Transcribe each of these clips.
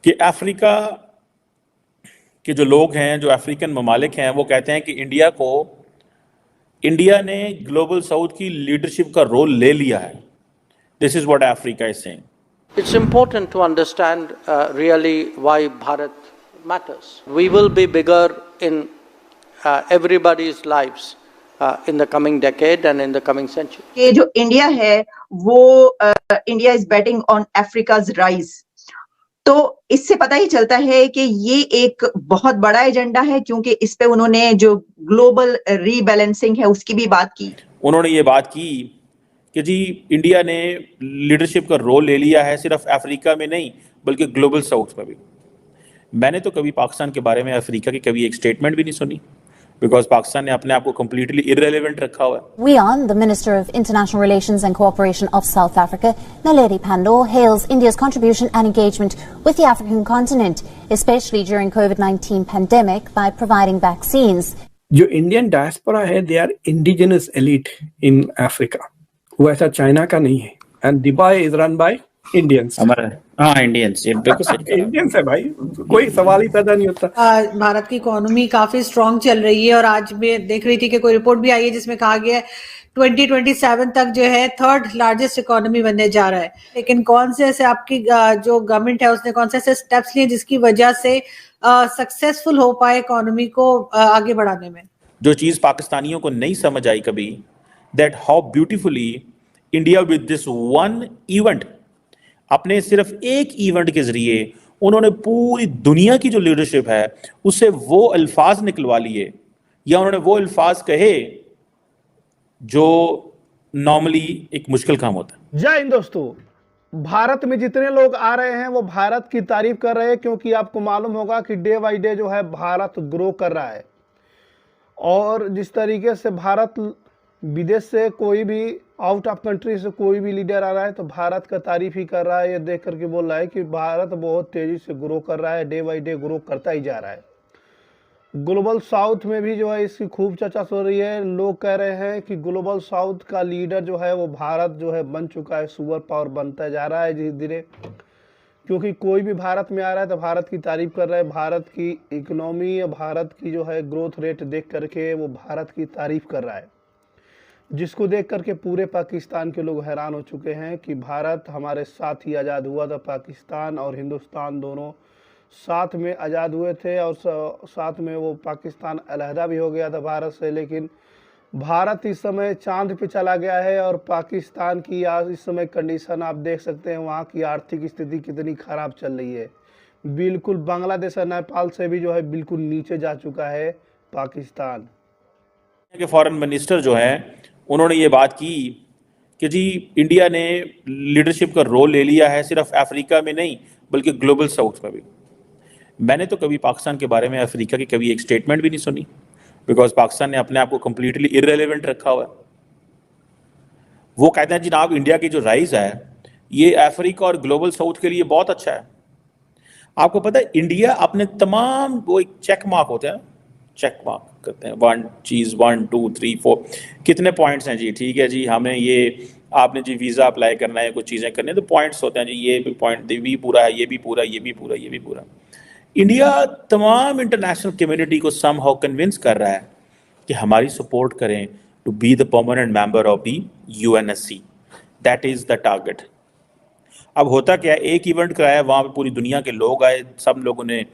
कि अफ्रीका के जो लोग हैं, जो अफ्रीकन ममालिक हैं, वो कहते हैं कि इंडिया ने ग्लोबल साउथ की लीडरशिप का रोल ले लिया है. This is what Africa is saying. It's important to understand really why Bharat matters. We will be bigger in everybody's lives in the coming decade and in the coming century. कि जो India है वो India is betting on Africa's rise. तो इससे पता ही चलता है कि ये एक बहुत बड़ा एजेंडा है, क्योंकि इस पे उन्होंने जो ग्लोबल रीबैलेंसिंग है उसकी भी बात की. उन्होंने ये बात की कि जी इंडिया ने लीडरशिप का रोल ले लिया है, सिर्फ अफ्रीका में नहीं बल्कि ग्लोबल साउथ में भी. मैंने तो कभी पाकिस्तान के बारे में अफ्रीका की कभी एक स्टेटमेंट भी नहीं सुनी, बिकॉज पाकिस्तान ने अपने आप को completely irrelevant रखा हुआ है. Wian, the Minister of International Relations and Cooperation of South Africa, Naledi Pandor, hails India's contribution and engagement with the African continent, especially during COVID-19 pandemic by providing vaccines. जो Indian diaspora है, they are indigenous elite in Africa. वो ऐसा China का नहीं है. And Dubai is run by Indians. हमारा Indians, ये बिल्कुल सही. इंडियंस है भाई, कोई सवाल ही पैदा नहीं होता. भारत की इकोनॉमी काफी स्ट्रांग चल रही है और आज मैं देख रही थी कि कोई रिपोर्ट भी आई है जिसमें कहा गया है 2027 तक जो है थर्ड लार्जेस्ट इकोनॉमी बनने जा रहा है. लेकिन कौन से ऐसे आपकी जो गवर्नमेंट है उसने कौन से ऐसे स्टेप्स लिए जिसकी वजह से सक्सेसफुल हो पाए इकोनॉमी को आगे बढ़ाने में? जो चीज पाकिस्तानियों को नहीं समझ आई कभी, that how beautifully India with this one event, अपने सिर्फ एक इवेंट के जरिए उन्होंने पूरी दुनिया की जो लीडरशिप है उससे वो अल्फाज निकलवा लिए, या उन्होंने वो अल्फाज कहे जो नॉर्मली एक मुश्किल काम होता है. जय हिंद दोस्तों. भारत में जितने लोग आ रहे हैं वो भारत की तारीफ कर रहे हैं, क्योंकि आपको मालूम होगा कि डे बाई डे जो है भारत ग्रो कर रहा है. और जिस तरीके से भारत विदेश से कोई भी आउट ऑफ कंट्री से कोई भी लीडर आ रहा है तो भारत का तारीफ ही कर रहा है. ये देख करके बोल रहा है कि भारत बहुत तेजी से ग्रो कर रहा है, डे बाई डे ग्रो करता ही जा रहा है. ग्लोबल साउथ में भी जो है इसकी खूब चर्चा हो रही है. लोग कह रहे हैं कि ग्लोबल साउथ का लीडर जो है वो भारत जो है बन चुका है, सुपर पावर बनता जा रहा है धीरे धीरे. क्योंकि कोई भी भारत में आ रहा है तो भारत की तारीफ कर रहा है. भारत की इकोनॉमी, भारत की जो है ग्रोथ रेट देख करके वो भारत की तारीफ कर रहा है, जिसको देख करके पूरे पाकिस्तान के लोग हैरान हो चुके हैं कि भारत हमारे साथ ही आज़ाद हुआ था. पाकिस्तान और हिंदुस्तान दोनों साथ में आज़ाद हुए थे और साथ में वो पाकिस्तान अलहदा भी हो गया था भारत से. लेकिन भारत इस समय चांद पे चला गया है और पाकिस्तान की आज इस समय कंडीशन आप देख सकते हैं. वहाँ की आर्थिक स्थिति कितनी ख़राब चल रही है. बिल्कुल बांग्लादेश और नेपाल से भी जो है बिल्कुल नीचे जा चुका है पाकिस्तान. के फॉरेन मिनिस्टर जो हैं उन्होंने ये बात की कि जी इंडिया ने लीडरशिप का रोल ले लिया है, सिर्फ अफ्रीका में नहीं बल्कि ग्लोबल साउथ में भी. मैंने तो कभी पाकिस्तान के बारे में अफ्रीका की कभी एक स्टेटमेंट भी नहीं सुनी, बिकॉज पाकिस्तान ने अपने आप को completely irrelevant रखा हुआ है. वो कहते हैं जनाब इंडिया की जो राइज है ये अफ्रीका और ग्लोबल साउथ के लिए बहुत अच्छा है. आपको पता है इंडिया अपने तमाम, वो एक चेक मार्क होते हैं, चेक मार्क करते हैं, 1 2 3 4 कितने पॉइंट्स हैं जी, ठीक है जी, हमें ये आपने जी वीज़ा अप्लाई करना है, कुछ चीज़ें करनी है तो पॉइंट्स होते हैं जी, ये भी पॉइंट भी पूरा है, ये भी पूरा, ये भी पूरा, ये भी पूरा. इंडिया तमाम इंटरनेशनल कम्युनिटी को समहाउ कन्विंस कर रहा है कि हमारी सपोर्ट करें to be the permanent member of the UNSC. That is the target. अब होता क्या है, एक इवेंट कराया, वहाँ पे पूरी दुनिया के लोग आए, सब लोगों ने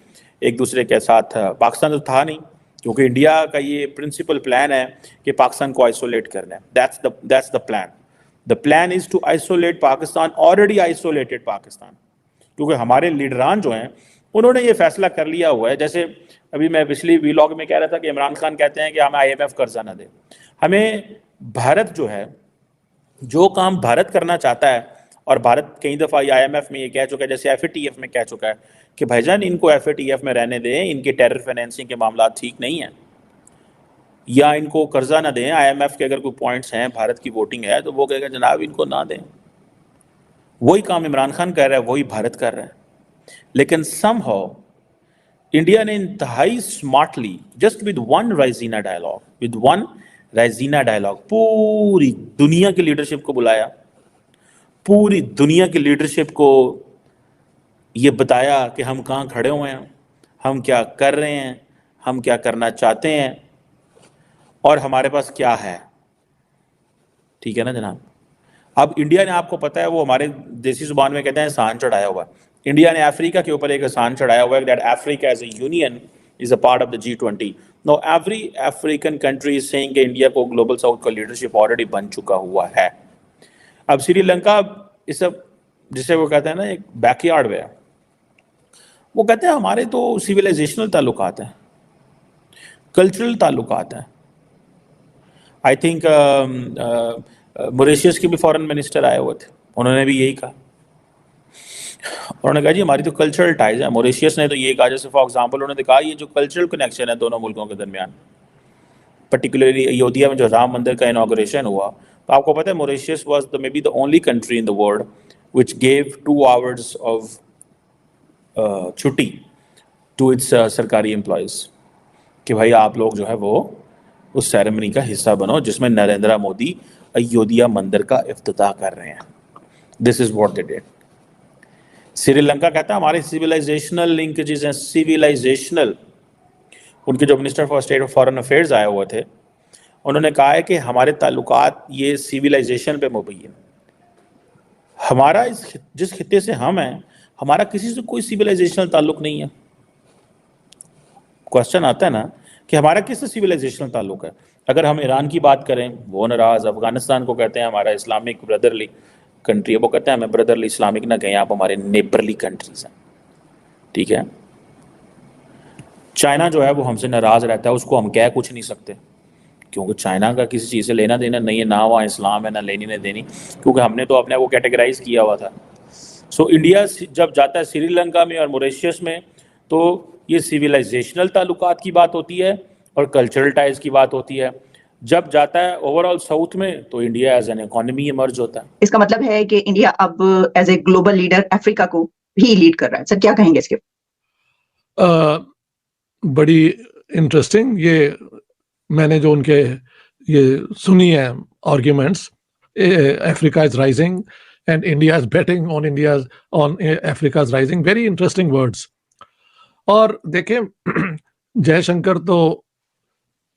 एक दूसरे के साथ, पाकिस्तान तो था नहीं, क्योंकि इंडिया का ये प्रिंसिपल प्लान है कि पाकिस्तान को आइसोलेट करना है. That's the plan. The plan is to isolate Pakistan, already isolated Pakistan. क्योंकि हमारे लीडरान जो हैं उन्होंने ये फैसला कर लिया हुआ है. जैसे अभी मैं पिछली व्लॉग में कह रहा था कि इमरान खान कहते हैं कि हमें IMF कर्जा ना दे. हमें भारत जो है, जो काम भारत करना चाहता है, और भारत कई दफ़ा IMF में ये कह चुका है, जैसे FATF में कह चुका है कि भाईजान इनको FATF में रहने दें, इनके टेरर फाइनेंसिंग के मामला ठीक नहीं हैं, या इनको कर्जा ना दें. IMF के अगर कोई पॉइंट्स हैं, भारत की वोटिंग है, तो वो कहेगा जनाब इनको ना दें. वही काम इमरान खान कर रहा है, वही भारत कर रहा है. लेकिन समहाउ इंडिया ने इंतहाई smartly, just with one Raisina dialogue, पूरी दुनिया की लीडरशिप को बुलाया, पूरी दुनिया की लीडरशिप को ये बताया कि हम कहाँ खड़े हुए हैं, हम क्या कर रहे हैं, हम क्या करना चाहते हैं और हमारे पास क्या है। ठीक है ना जनाब। अब इंडिया ने, आपको पता है, वो हमारे देसी जुबान में कहते हैं एहसान चढ़ाया हुआ। इंडिया ने अफ्रीका के ऊपर एक एहसान चढ़ाया हुआ है that Africa as a union is a part of the G20। No every African country is saying कि इंडिया को ग्लोबल साउथ का लीडरशिप ऑलरेडी बन चुका हुआ है। अब श्रीलंका इस सब, जिसे वो कहते हैं ना, एक बैकयार्ड में है। वो कहते हैं हमारे तो सिविलाइजेशनल ताल्लुकात हैं, कल्चरल ताल्लुकात हैं। आई थिंक मॉरिशस के भी फॉरेन मिनिस्टर आए हुए थे, उन्होंने भी यही कहा। उन्होंने कहा जी हमारी तो कल्चरल टाइज है। मॉरिशस ने तो ये कहा, जैसे फॉर एग्जांपल उन्होंने कहा ये जो कल्चरल कनेक्शन है दोनों मुल्कों के दरमियान, पर्टिकुलरली अयोध्या में जो राम मंदिर का इनॉग्रेशन हुआ, तो आपको पता है Mauritius was the may be the only country in the world which gave 2 hours of छुट्टी टू इट्स सरकारी एम्प्लॉयज़ कि भाई आप लोग जो है वो उस सेरेमनी का हिस्सा बनो जिसमें नरेंद्र मोदी अयोध्या मंदिर का इफ्तिताह कर रहे हैं। This is what they did. Sri Lanka कहता है हमारे सिविलाइजेशनल लिंकेजेस हैं, सिविलाइजेशनल। उनके जो minister for state of foreign affairs आए हुए थे, उन्होंने कहा है कि हमारे ताल्लुकात ये सिविलाइजेशन पे मुबैन। हमारा जिस खित्ते से हम हैं, हमारा किसी से कोई सिविलाइजेशनल ताल्लुक नहीं है। क्वेश्चन आता है ना कि हमारा किससे सिविलाइजेशनल ताल्लुक है। अगर हम ईरान की बात करें, वो नाराज़। अफगानिस्तान को कहते हैं हमारा इस्लामिक ब्रदरली कंट्री है, वो कहते हैं हमें ब्रदरली इस्लामिक ना कहें, आप हमारे नेबरली कंट्रीज हैं। ठीक है। चाइना जो है वो हमसे नाराज़ रहता है, उसको हम कह कुछ नहीं सकते क्योंकि चाइना का किसी चीज़ से लेना देना नहीं है, ना वहाँ इस्लाम है ना लेनी ना देनी, क्योंकि हमने तो अपने वो कैटेगराइज किया हुआ था। सो इंडिया जब जाता है श्रीलंका में और मॉरिशस में, तो ये सिविलाइजेशनल ताल्लुकात की बात होती है और कल्चरल टाइज की बात होती है। जब जाता है ओवरऑल साउथ में, तो India as an economy emerge होता है। इसका मतलब है कि इंडिया अब as a global leader Africa को भी लीड कर रहा है। सर क्या कहेंगे इसके? बड़ी इंटरेस्टिंग, ये मैंने जो उनके ये सुनी है arguments, Africa is rising and India is betting on Africa is rising, very interesting words. और देखें जयशंकर तो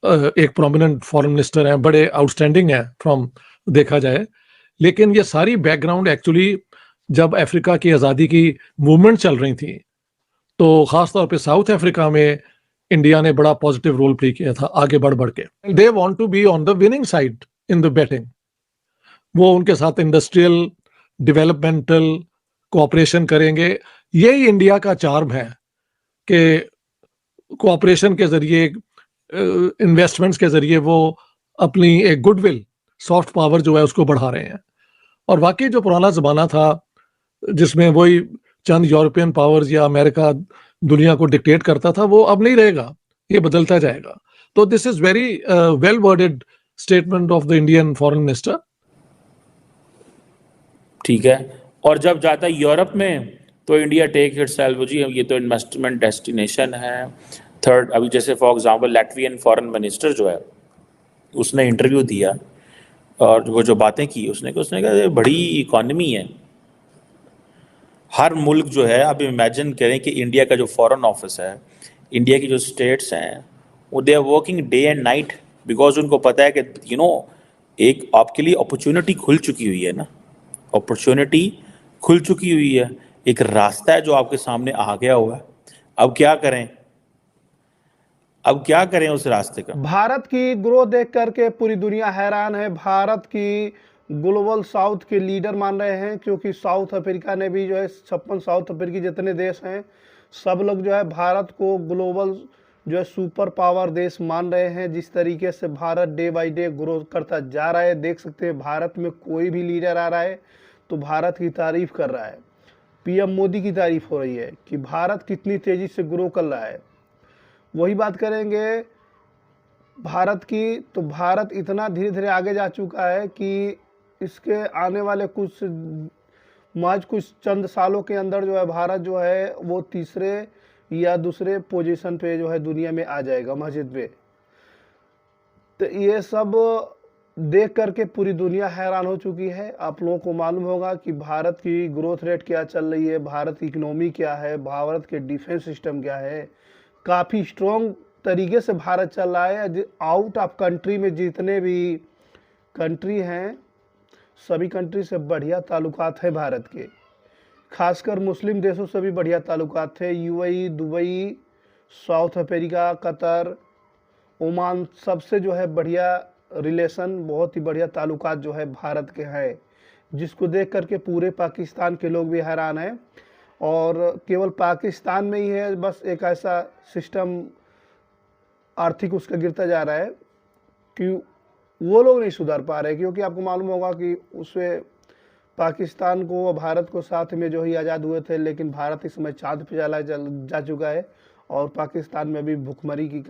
एक प्रोमिनेंट फॉरेन मिनिस्टर हैं, बड़े आउटस्टैंडिंग हैं फ्रॉम देखा जाए, लेकिन ये सारी बैकग्राउंड एक्चुअली जब अफ्रीका की आज़ादी की मूवमेंट चल रही थी, तो खासतौर पे साउथ अफ्रीका में इंडिया ने बड़ा पॉजिटिव रोल प्ले किया था आगे बढ़ बढ़ के। They want to be on the winning side in the batting. वो उनके साथ इंडस्ट्रियल डेवलपमेंटल कोऑपरेशन करेंगे। यही इंडिया का चार्म है कि कोऑपरेशन के जरिए, इन्वेस्टमेंट्स के जरिए वो अपनी एक गुडविल, सॉफ्ट पावर जो है उसको बढ़ा रहे हैं। और वाकई जो पुराना ज़माना था जिसमें वही चंद यूरोपियन पावर्स या अमेरिका दुनिया को डिक्टेट करता था, वो अब नहीं रहेगा, ये बदलता जाएगा। तो this is very well worded statement of the Indian foreign minister. ठीक है। और जब जाता है यूरोप में, तो इंडिया टेक इटसेल्फ, जी ये तो इन्वेस्टमेंट डेस्टिनेशन है। थर्ड, अभी जैसे फॉर एग्जांपल लैटवियन फॉरेन मिनिस्टर जो है, उसने इंटरव्यू दिया और वो जो बातें की, उसने कहा ये बड़ी इकॉनमी है। हर मुल्क जो है, आप इमेजिन करें कि इंडिया का जो फॉरेन ऑफिस है, इंडिया की जो स्टेट्स हैं, वो they are working day and night, because उनको पता है कि एक आपके लिए अपॉर्चुनिटी खुल चुकी हुई है ना, अपॉर्चुनिटी खुल चुकी हुई है, एक रास्ता है जो आपके सामने आ गया हुआ है। अब क्या करें, अब क्या करें उस रास्ते का। भारत की ग्रोथ देख करके पूरी दुनिया हैरान है। भारत की ग्लोबल साउथ के लीडर मान रहे हैं, क्योंकि साउथ अफ्रीका ने भी जो है 56 साउथ अफ्रीकी जितने देश हैं, सब लोग जो है भारत को ग्लोबल जो है सुपर पावर देश मान रहे हैं। जिस तरीके से Bharat day by day growth करता जा रहा है, देख सकते हैं भारत में कोई भी लीडर आ रहा है तो भारत की तारीफ कर रहा है। पीएम मोदी की तारीफ हो रही है कि भारत कितनी तेजी से ग्रो कर रहा है। वही बात करेंगे भारत की, तो भारत इतना धीरे धीरे आगे जा चुका है कि इसके आने वाले कुछ चंद सालों के अंदर जो है भारत जो है वो तीसरे या दूसरे पोजीशन पे जो है दुनिया में आ जाएगा, मस्जिद पे। तो ये सब देख करके पूरी दुनिया हैरान हो चुकी है। आप लोगों को मालूम होगा कि भारत की ग्रोथ रेट क्या चल रही है, भारत की इकोनॉमी क्या है, भारत के डिफेंस सिस्टम क्या है। काफ़ी स्ट्रॉन्ग तरीके से भारत चल रहा है। आउट ऑफ कंट्री में जितने भी कंट्री हैं, सभी कंट्री से बढ़िया ताल्लुकात है भारत के। खासकर मुस्लिम देशों से भी बढ़िया ताल्लुकात थे। UAE, Dubai, south Africa, Qatar, Oman, सबसे जो है बढ़िया रिलेशन, बहुत ही बढ़िया ताल्लुकात जो है भारत के हैं, जिसको देख करके पूरे पाकिस्तान के लोग भी हैरान हैं। और केवल पाकिस्तान में ही है बस एक ऐसा सिस्टम आर्थिक उसका गिरता जा रहा है कि वो लोग नहीं सुधार पा रहे, क्योंकि आपको मालूम होगा कि उसमें पाकिस्तान को और भारत को साथ में जो ही आज़ाद हुए थे, लेकिन भारत इस समय चाँद पे जा चुका है और पाकिस्तान में भी भुखमरी की